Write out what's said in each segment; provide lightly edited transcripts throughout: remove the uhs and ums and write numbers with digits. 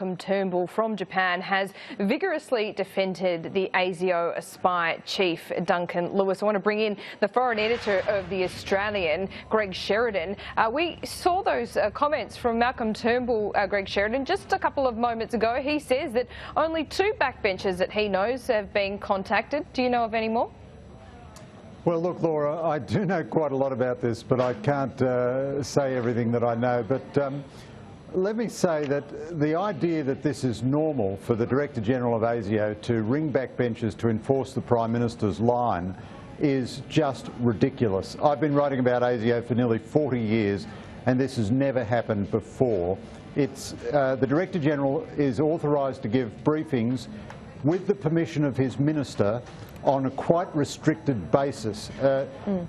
Malcolm Turnbull from Japan has vigorously defended the ASIO Aspire chief, Duncan Lewis. I want to bring in the foreign editor of The Australian, Greg Sheridan. We saw those comments from Malcolm Turnbull, Greg Sheridan, just a couple of moments ago. He says that only 2 backbenchers that he knows have been contacted. Do you know of any more? Well, look, Laura, I do know quite a lot about this, but I can't say everything that I know. But let me say that the idea that this is normal for the Director-General of ASIO to ring backbenchers to enforce the Prime Minister's line is just ridiculous. I've been writing about ASIO for nearly 40 years, and this has never happened before. It's the Director-General is authorised to give briefings with the permission of his minister on a quite restricted basis.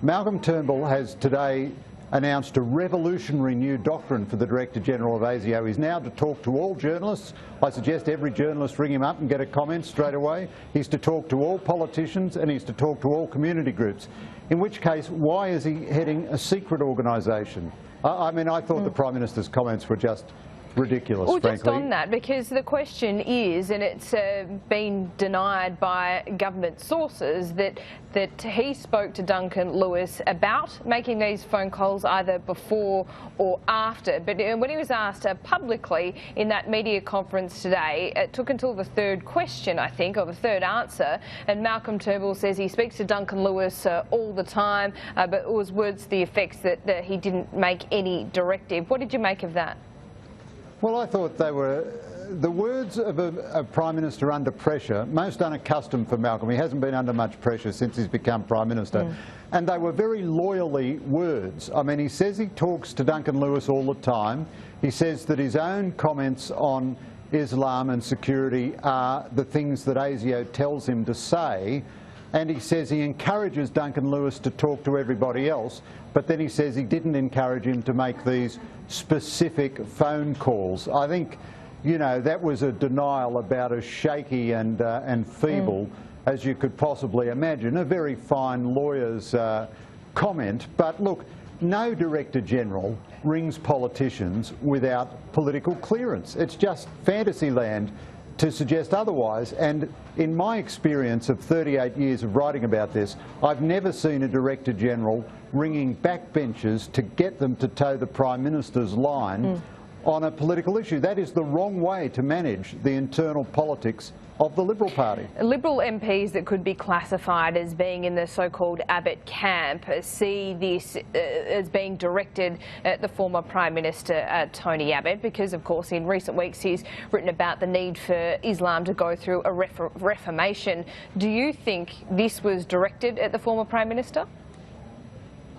Malcolm Turnbull has today announced a revolutionary new doctrine for the Director-General of ASIO. He's now to talk to all journalists. I suggest every journalist ring him up and get a comment straight away. He's to talk to all politicians and he's to talk to all community groups. In which case, why is he heading a secret organisation? I mean, I thought the Prime Minister's comments were just ridiculous, well, frankly. Just on that, because the question is, and it's been denied by government sources, that he spoke to Duncan Lewis about making these phone calls either before or after. But when he was asked publicly in that media conference today, it took until the 3rd question, I think, or the 3rd answer, and Malcolm Turnbull says he speaks to Duncan Lewis all the time, but it was words to the effects that he didn't make any directive. What did you make of that? Well, I thought they were the words of a Prime Minister under pressure, most unaccustomed for Malcolm. He hasn't been under much pressure since he's become Prime Minister. And they were very loyally words. I mean, he says he talks to Duncan Lewis all the time. He says that his own comments on Islam and security are the things that ASIO tells him to say. And he says he encourages Duncan Lewis to talk to everybody else, but then he says he didn't encourage him to make these specific phone calls. I think, you know, that was a denial about as shaky and feeble as you could possibly imagine. A very fine lawyer's comment. But look, no Director-General rings politicians without political clearance. It's just fantasy land to suggest otherwise, and in my experience of 38 years of writing about this, I've never seen a Director-General ringing backbenchers to get them to toe the Prime Minister's line on a political issue. That is the wrong way to manage the internal politics of the Liberal Party. Liberal MPs that could be classified as being in the so-called Abbott camp see this as being directed at the former Prime Minister Tony Abbott, because of course in recent weeks he's written about the need for Islam to go through a reformation. Do you think this was directed at the former Prime Minister?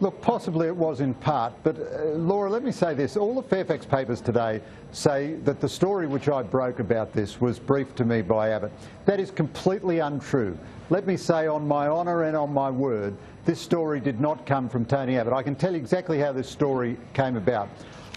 Look, possibly it was in part, but Laura, let me say this. All the Fairfax papers today say that the story which I broke about this was briefed to me by Abbott. That is completely untrue. Let me say on my honour and on my word, this story did not come from Tony Abbott. I can tell you exactly how this story came about.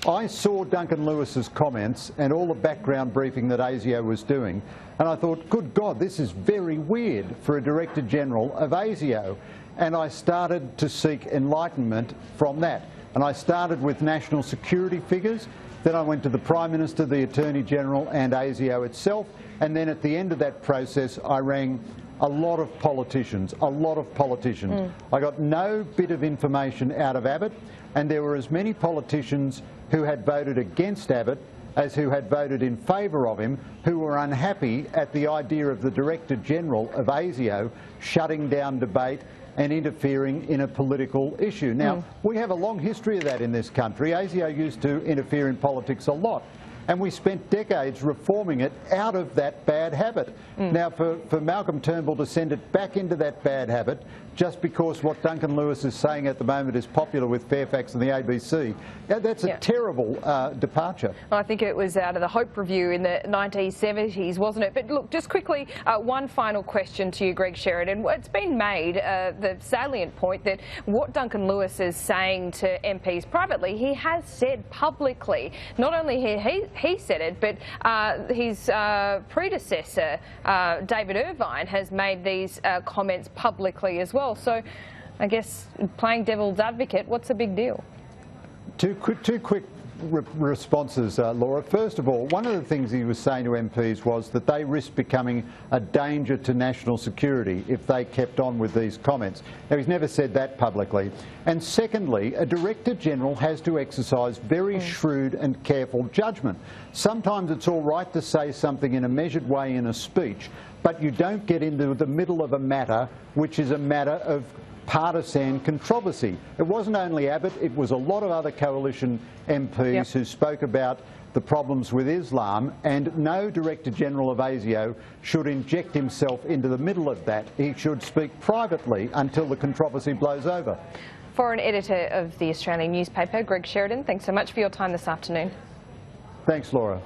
I saw Duncan Lewis's comments and all the background briefing that ASIO was doing, and I thought, good God, this is very weird for a Director-General of ASIO. And I started to seek enlightenment from that. And I started with national security figures, then I went to the Prime Minister, the Attorney-General and ASIO itself, and then at the end of that process I rang a lot of politicians, I got no bit of information out of Abbott, and there were as many politicians who had voted against Abbott as who had voted in favour of him, who were unhappy at the idea of the Director-General of ASIO shutting down debate and interfering in a political issue. Now, we have a long history of that in this country. ASIO used to interfere in politics a lot, and we spent decades reforming it out of that bad habit. Now, for Malcolm Turnbull to send it back into that bad habit just because what Duncan Lewis is saying at the moment is popular with Fairfax and the ABC, that's a terrible departure. Well, I think it was out of the Hope Review in the 1970s, wasn't it? But look, just quickly, one final question to you, Greg Sheridan. It's been made, the salient point, that what Duncan Lewis is saying to MPs privately, he has said publicly. Not only he said it, but his predecessor, David Irvine, has made these comments publicly as well. So I guess playing devil's advocate, what's the big deal? Two quick responses, Laura. First of all, one of the things he was saying to MPs was that they risked becoming a danger to national security if they kept on with these comments. Now, he's never said that publicly. And secondly, a Director-General has to exercise very shrewd and careful judgment. Sometimes it's all right to say something in a measured way in a speech, but you don't get into the middle of a matter which is a matter of partisan controversy. It wasn't only Abbott, it was a lot of other coalition MPs who spoke about the problems with Islam, and no Director-General of ASIO should inject himself into the middle of that. He should speak privately until the controversy blows over. Foreign editor of the Australian newspaper, Greg Sheridan, thanks so much for your time this afternoon. Thanks, Laura.